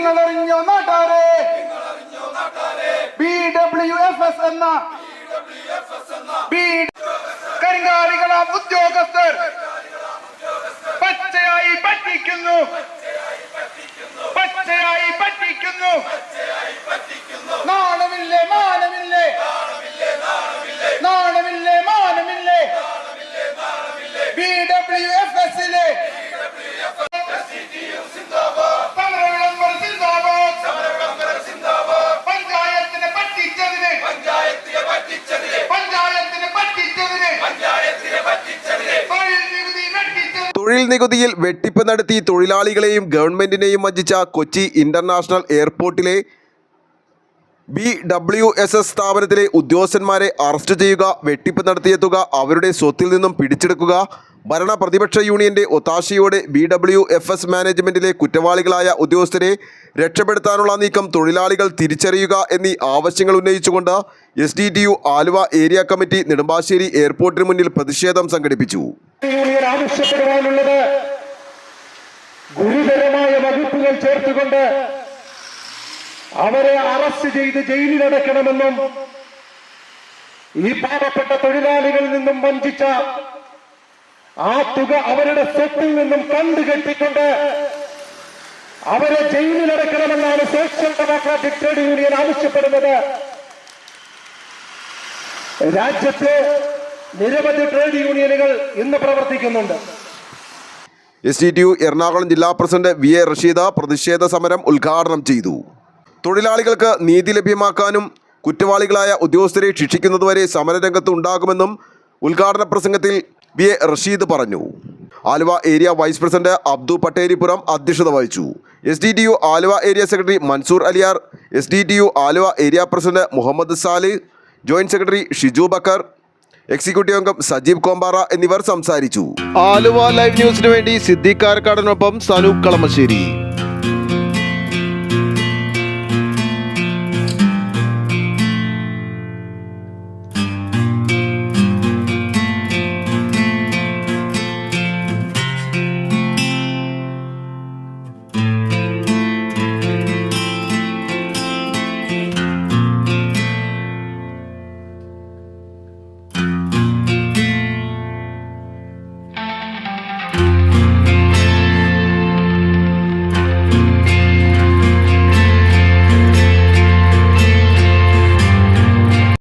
നിങ്ങളറിഞ്ഞോ നാട്ടാരെ BWFS എന്ന കരിങ്കാലികളാം ഉദ്യോഗസ്ഥർ പച്ചയായി പറ്റിക്കുന്നു നാണമില്ലേ മാനമില്ലേ BWFS-ലെ തൊഴിൽ നികുതിയിൽ വെട്ടിപ്പ് നടത്തി തൊഴിലാളികളെയും ഗവൺമെന്റിനെയും വഞ്ചിച്ച കൊച്ചി ഇന്റർനാഷണൽ എയർപോർട്ടിലെ BWSS സ്ഥാപനത്തിലെ ഉദ്യോഗസ്ഥന്മാരെ അറസ്റ്റ് ചെയ്യുക, വെട്ടിപ്പ് നടത്തിയ തുക അവരുടെ സ്വത്തിൽ നിന്നും പിടിച്ചെടുക്കുക, ഭരണ പ്രതിപക്ഷ യൂണിയന്റെ ഒത്താശയോടെ BWFS മാനേജ്മെന്റിലെ കുറ്റവാളികളായ ഉദ്യോഗസ്ഥരെ രക്ഷപ്പെടുത്താനുള്ള നീക്കം തൊഴിലാളികൾ തിരിച്ചറിയുക എന്നീ ആവശ്യങ്ങൾ ഉന്നയിച്ചുകൊണ്ട് SDTU Aluva area committee Nedumbassery എയർപോർട്ടിന് മുന്നിൽ പ്രതിഷേധം സംഘടിപ്പിച്ചു. ആവശ്യപ്പെടുവാനുള്ളത് ഗുരുതരമായ വകുപ്പുകൾ ചേർത്തുകൊണ്ട് അവരെ അറസ്റ്റ് ചെയ്ത് ജയിലിലടക്കണമെന്നും ഈ പാവപ്പെട്ട തൊഴിലാളികളിൽ നിന്നും വഞ്ചിച്ച ആ തുക അവരുടെ സ്വത്തിൽ നിന്നും കണ്ടുകെട്ടിക്കൊണ്ട് അവരെ ജയിലിലടക്കണമെന്നാണ് സോഷ്യൽ ഡെമോക്രാറ്റിക് ട്രേഡ് യൂണിയൻ ആവശ്യപ്പെടുന്നത്. രാജ്യത്ത് നിരവധി ട്രേഡ് യൂണിയനുകൾ ഇന്ന് പ്രവർത്തിക്കുന്നുണ്ട്. SDTU എറണാകുളം ജില്ലാ പ്രസിഡന്റ് VA റഷീദ പ്രതിഷേധ സമരം ഉദ്ഘാടനം ചെയ്തു. തൊഴിലാളികൾക്ക് നീതി ലഭ്യമാക്കാനും കുറ്റവാളികളായ ഉദ്യോഗസ്ഥരെ ശിക്ഷിക്കുന്നതുവരെ സമരരംഗത്ത് ഉണ്ടാകുമെന്നും ഉദ്ഘാടന പ്രസംഗത്തിൽ VA റഷീദ് പറഞ്ഞു. Aluva area vice president Abdu Patteripuram അധ്യക്ഷത വഹിച്ചു. SDTU Aluva area secretary Mansoor Aliyar, SDTU Aluva area president Muhammad Salih, joint secretary Shiju Bakkar, executive അംഗം സജീവ് കോമ്പാറ എന്നിവർ സംസാരിച്ചു. ആലുവ ലൈവ് ന്യൂസിനു വേണ്ടി സിദ്ദീഖ് കാരക്കാടനൊപ്പം സനൂപ് കളമശ്ശേരി.